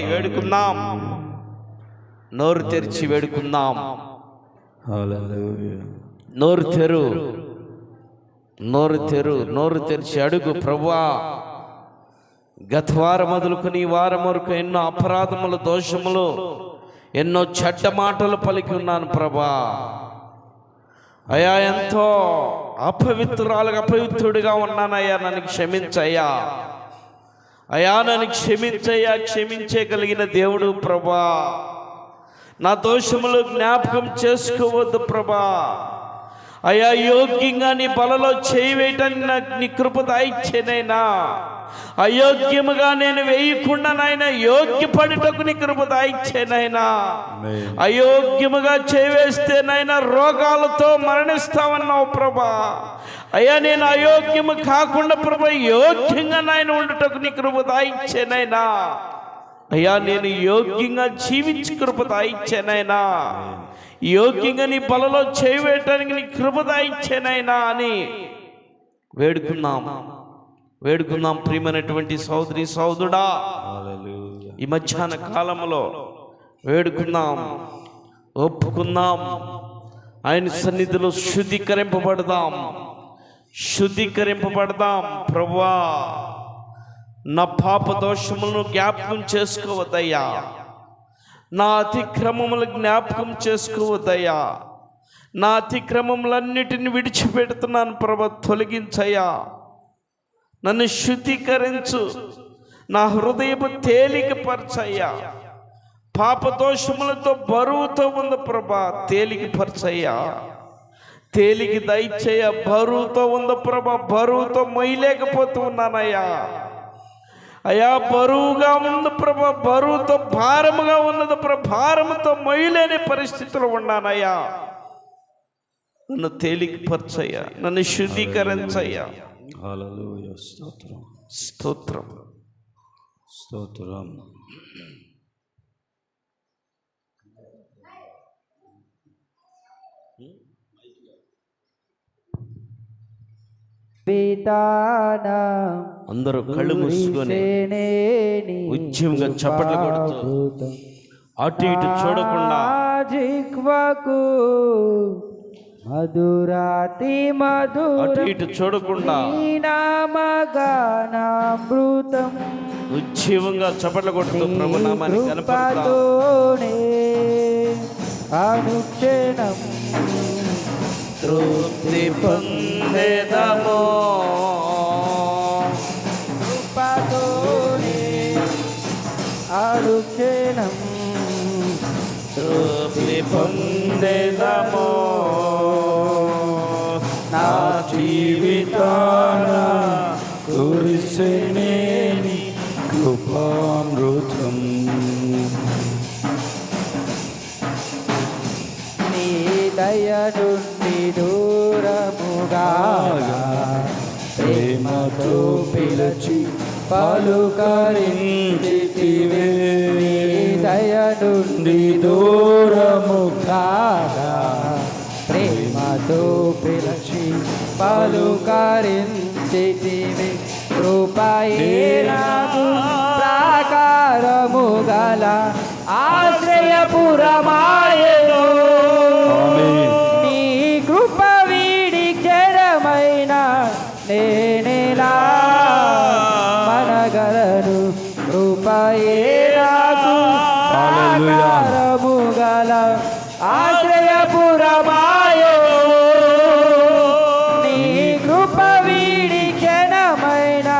వేడుకుందాం. నోరు తెరిచి వేడుకుందాం. నోరు తెరు, నోరు తెరు, నోరు తెరిచి అడుగు. ప్రభువా, గత వారం మొదలుకొని ఈ వారం వరకు ఎన్నో అపరాధములు, దోషములు, ఎన్నో చెడ్డ మాటలు పలికి ఉన్నాను ప్రభా. అయ్యా, ఎంతో అపవిత్రుడిగా ఉన్నానయ్యా, నన్ను క్షమించయ్యా. అయ్యా, నన్ను క్షమించయ్యా. క్షమించగలిగిన దేవుడు ప్రభా. నా దోషములు జ్ఞాపకం చేసుకోవద్దు ప్రభా. అయ్యా, యోగ్యంగా నీ బలలో చేయి వేయటానికి నాకు నీ కృప దయచేనైనా. అయోగ్యముగా నేను వేయకుండా నాయన యోగ్యపడుటకు నీ కృప దయచేనైనా. అయోగ్యముగా చేవేస్తే నాయన రోగాలతో మరణిస్తామన్నావు ప్రభా. అయ్యా, నేను అయోగ్యము కాకుండా ప్రభా యోగ్యంగా నాయన ఉండుటకు నీ కృప దయచేనైనా. అయ్యా, నేను యోగ్యంగా జీవించి కృప దయచేనైనా. యోగ్యంగా నీ బలలో చేయవేయటానికి నీ కృప దయచేనైనా అని వేడుకున్నాం. ప్రియమైనటువంటి సోదరి సోదరుడా, ఈ మధ్యాహ్న కాలంలో వేడుకుందాం, ఒప్పుకుందాం. ఆయన సన్నిధిలో శుద్ధీకరింపబడదాం. ప్రభువా, నా పాప దోషములను జ్ఞాపకం చేసుకోవద్దయ్యా. నా అతిక్రమములు జ్ఞాపకం చేసుకోవద్దయ్యా. నా అతిక్రమములన్నిటిని విడిచిపెడుతున్నాను ప్రభా, తొలగించయ్యా. నన్ను శుద్ధీకరించు, నా హృదయము తేలికపరచయ్యా. పాపదోషములతో బరువుతో ఉంది ప్రభా, తేలికపరచయ్యా. తేలిక దయచేయ. బరువుతో ఉంది ప్రభా, బరువుతో మొయ్యలేకపోతూ ఉన్నానయ్యా. అయ్యా, బరువుగా ఉంది ప్రభా, బరువుతో భారముగా ఉన్నది ప్రభా, భారముతో మొయ్యలేని పరిస్థితిలో ఉన్నానయ్యా. నన్ను తేలికపరచయ్యా, నన్ను శుద్ధీకరించయ్యా. హల్లెలూయా. స్తోత్రం. అందరూ కళ్ళు మూసుకొని ఉద్యమంగా చప్పట్లు కొడుతూ అటు ఇటు చూడకుండా జిహ్వకు మధురాతి మధుర, అటు ఇటు చూడకుండా నామగానామృతం ఉద్యమంగా చప్పట్లు కొడుతూ ప్రభు నామాన్ని కనపడతాం. అనుక్షణం తృప్తి పొందేదమో, కృపతోనే అనుక్షణం తృప్తి పొందేదమో. నా జీవితాన కురిసెనేని కృపామృతం. నీ దయ నుండి దూరముగా ప్రేమతో పిలిచి పలుకరించితివే. నీ దయ నుండి దూరముగా ప్రేమతో పిలిచి పలుకరించితివే. కృపయే నాకు ప్రాకారము గల ఆశ్రయపురమాయెను. నీ కృప వీడి క్షరమైన నేనెలా మనగలను. కృపయే నాకు ప్రాకారము గల ఆశ్రయపురమాయెను. నీ కృప వీడి క్షణమైన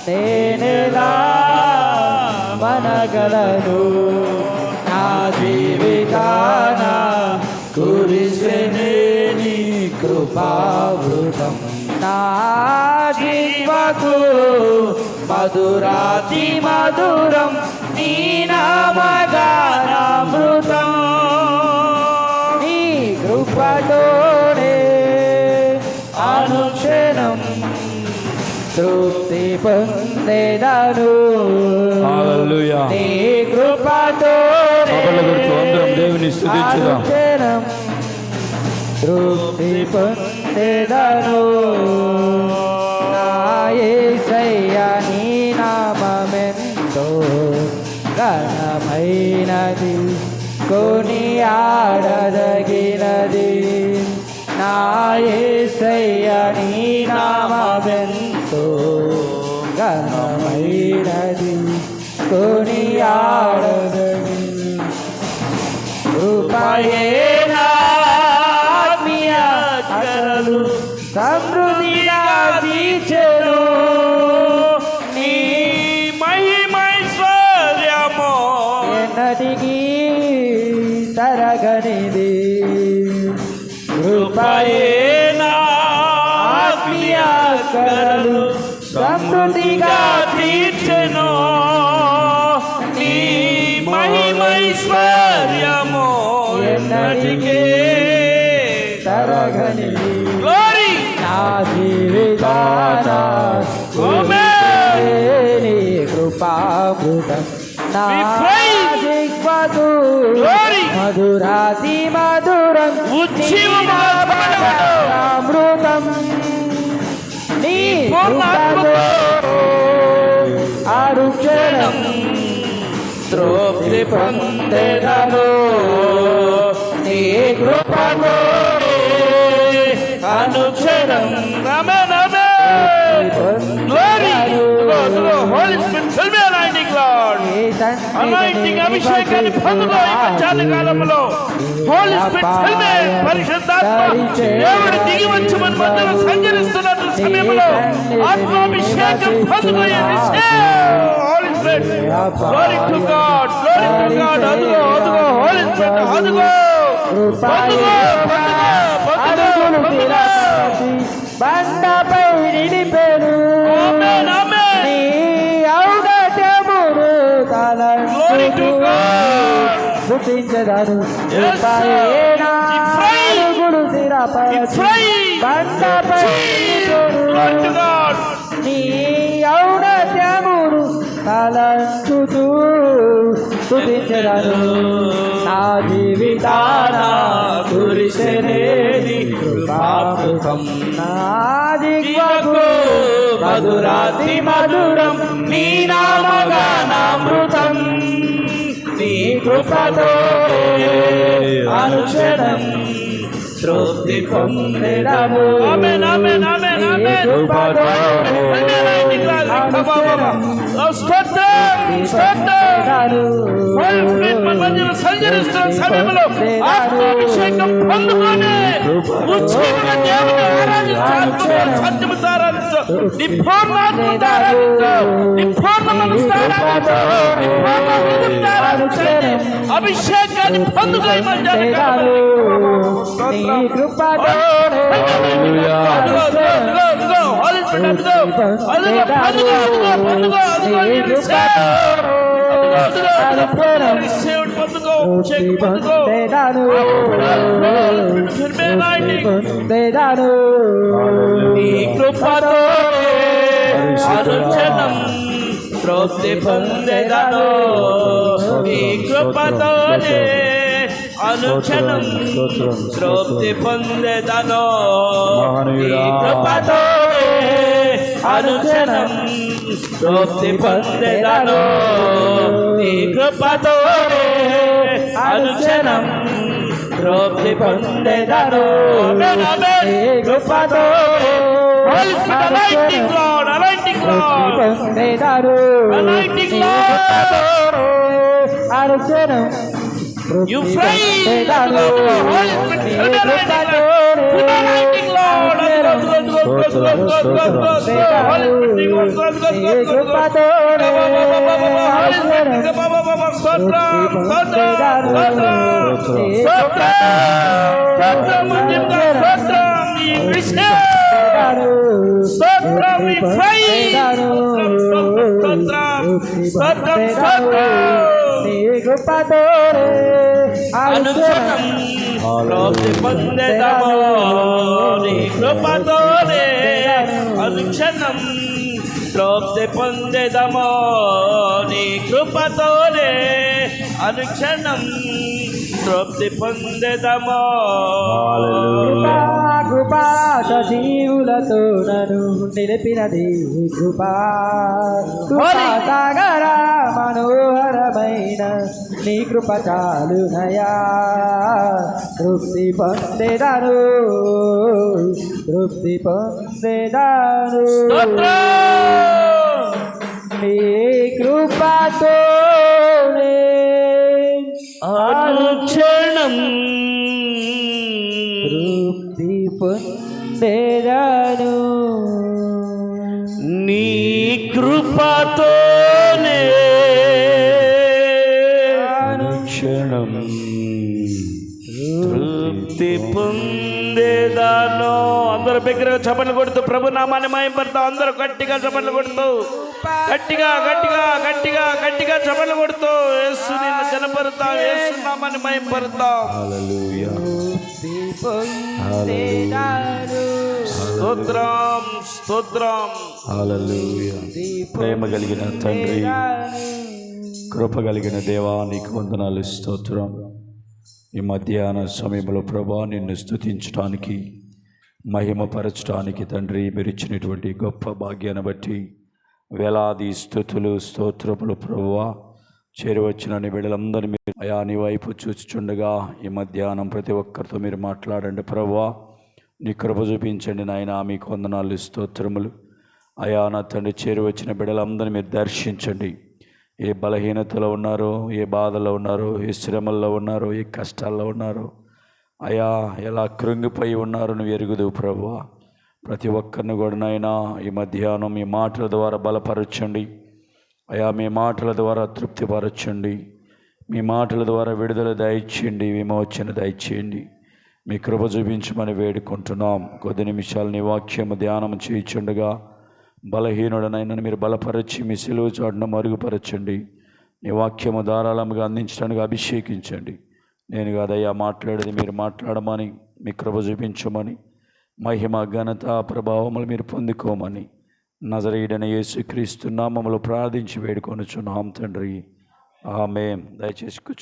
నేనెలా మనగలను. నా జీవితాన కురిసెనేని కృపామృతం. నా జీవకు మధురాతి మధురం నీ నామగానామృతం. నీ కృపతోనే అనుక్షణం తృప్తి పొందేదను. హల్లెలూయా. నీ కృపతోనే అందరం దేవుని స్తుతించుదాం. అనుక్షణం తృప్తి పొందేదను. నా యేసయ్యా నీ నామమెంతో ఘనమైనది కొనియాడదగినది నా యేసయ్య నీ నామమెంతో ఘనమైనది కొనియాడదగినది కృపయే నా ఆత్మీయ కరలు సమృద్ధిగా తీర్చెను నీ మహిమైశ్వర్యము ఎన్నటికీ తరగనిది కృపయే నా ఆత్మీయ కరలు సమృద్ధిగా తీర్చెను నీ మహిమైశ్వర్యము ఎన్నటికే తరగనిది Glory! నా జీవితాన నీ కృపామృతం నా We praise. దిగ్వధు Glory! మధురాతి మధురం అమృతం నీ కృపతో అరుక్షణం తృప్తి పొందెదను నీ కృపతో అనుక్షణం amen amen glory holy spirit fill me anointing Lord anointing అభిషేకాన్ని పొందుకో ఈ మధ్యాహ్న కాలంలో హోలీ స్పిరిట్ ఫిల్ మీ పరిశుద్ధాత్మ దేవుడు దిగి వచ్చి మన మధ్యలో సంచరిస్తున్న సమయంలో ఆత్మాభిషేకం పొందుకో holy spirit glory to God అదుగో హోలీ స్పిరిట్ అదుగో బండపై నిలిపెను నీ ఔదత్యమును గుర్తించదాను గుడు బండపై నీ ఔదత్యమును తలంచుతూ స్తుతించదను నా జీవితాన కురిసెనేది కృపామృతం నా దిగ్వకు మధురాతి మధురం నీ నామగానామృతం నీ కృపతో అనుక్షణం తృప్తి పొందెదము ఆమేన్ ఆమేన్ ఆమేన్ ఆమేన్ కృపతో సంచరిస్తున్న సమయంలో ఆత్మాభిషేకం పొందుకొని ఉచితంగా దేవుని ఆరాధించు సత్యముతో ఆరాధించు నీ పూర్ణాత్మతో ఆరాధించు నీ పూర్ణ మనసుతో ఆరాధించు నీ పూర్ణ హృదయంతో ఆరాధించండి అభిషేకాన్ని పొందుకో ఈ మధ్యాహ్న కాలంలో అనుక్షణం తృప్తి పొందెదను నీ కృపతోనే అనుక్షణం తృప్తి పొందెదను నీ కృపతోనే అనుక్షణం తృప్తి పొందెదను నీ కృపతోనే అనుక్షణం తృప్తి పొందెదను నీ కృపతో anointing Lord anointing Lord Anukshanam you fly Holy Spirit anointing Lord అనుక్షణం తృప్తి పొందెదము నీ కృపతోనే అనుక్షణం తృప్తి పొందెదము నీ కృపతోనే అనుక్షణం తృప్తి పొందెదము కృపా సజీవులతో నన్ను నిలిపినది కృపా సాగర మనోహరమైన నీ కృప చాలునయా తృప్తి పొందేదాను తృప్తి పొందేదాను నీ కృపతోనే అనుక్షణం తృప్తి పొందేదాను నీ కృపతోనే క్షణం తృప్తి పొందేదాను. అందరూ బిగ్గరగా చప్పట్లు కొడుతూ ప్రభు నామాన్ని మహిమపడతాం. అందరూ గట్టిగా చప్పట్లు కొడుతూ గట్టిగా గట్టిగా గట్టిగా గట్టిగా చప్పట్లు కొడుతూ యేసు నిన్ను జనపరుతాం, యేసు నామాన్ని మహిమపడతాం. హల్లెలూయా పొందేదాను స్తోత్రం స్తోత్రం. హల్లెలూయా. ప్రేమ కలిగిన తండ్రి, కృప కలిగిన దేవా, నీకు వందనాలు, స్తోత్రం. ఈ మధ్యాహ్న సమయంలో ప్రభా నిన్ను స్తుతించడానికి, మహిమపరచడానికి తండ్రి మీరు ఇచ్చినటువంటి గొప్ప భాగ్యాన్ని బట్టి వేలాది స్తుతులు స్తోత్రములు ప్రభువా. చేరువచ్చిన నీ బిడ్డలందరినీ మీరు అయా నీ వైపు చూచుచుండగా ఈ మధ్యాహ్నం ప్రతి ఒక్కరితో మీరు మాట్లాడండి ప్రభువా. నీ కృప చూపించండి నాయన. మీకు వందనాలు స్తోత్రములు. అయా నా తండ్రి చేరువచ్చిన బిడ్డలందరినీ మీరు దర్శించండి. ఏ బలహీనతలో ఉన్నారో, ఏ బాధలో ఉన్నారో, ఏ శ్రమల్లో ఉన్నారో, ఏ కష్టాల్లో ఉన్నారో, అయా ఎలా కృంగిపోయి ఉన్నారో నువ్వు ఎరుగుదు ప్రభువా. ప్రతి ఒక్కరిని కూడా నాయనా ఈ మధ్యాహ్నం మీ మాటల ద్వారా బలపరచండి అయా. మీ మాటల ద్వారా తృప్తిపరచండి, మీ మాటల ద్వారా విడుదల దయచేయండి, విమోచన దయచేయండి. మీ కృప చూపించమని వేడుకుంటున్నాం. కొద్ది నిమిషాలు నీ వాక్యము ధ్యానం చేయించుండగా బలహీనుడనైనా మీరు బలపరచి మీ సిలువ చాటును మరుగుపరచండి. నీ వాక్యము ధారాళంగా అందించడానికి అభిషేకించండి. నేను కాదయ్యా మాట్లాడేది మీరు మాట్లాడమని, మీ కృప చూపించమని, మహిమ ఘనత ప్రభావములు మీరు పొందుకోమని నజరేయుడైన యేసుక్రీస్తు నామములో ప్రార్థించి వేడుకొనుచున్నాం తండ్రి. ఆమేన్. దయచేసి కూర్చో.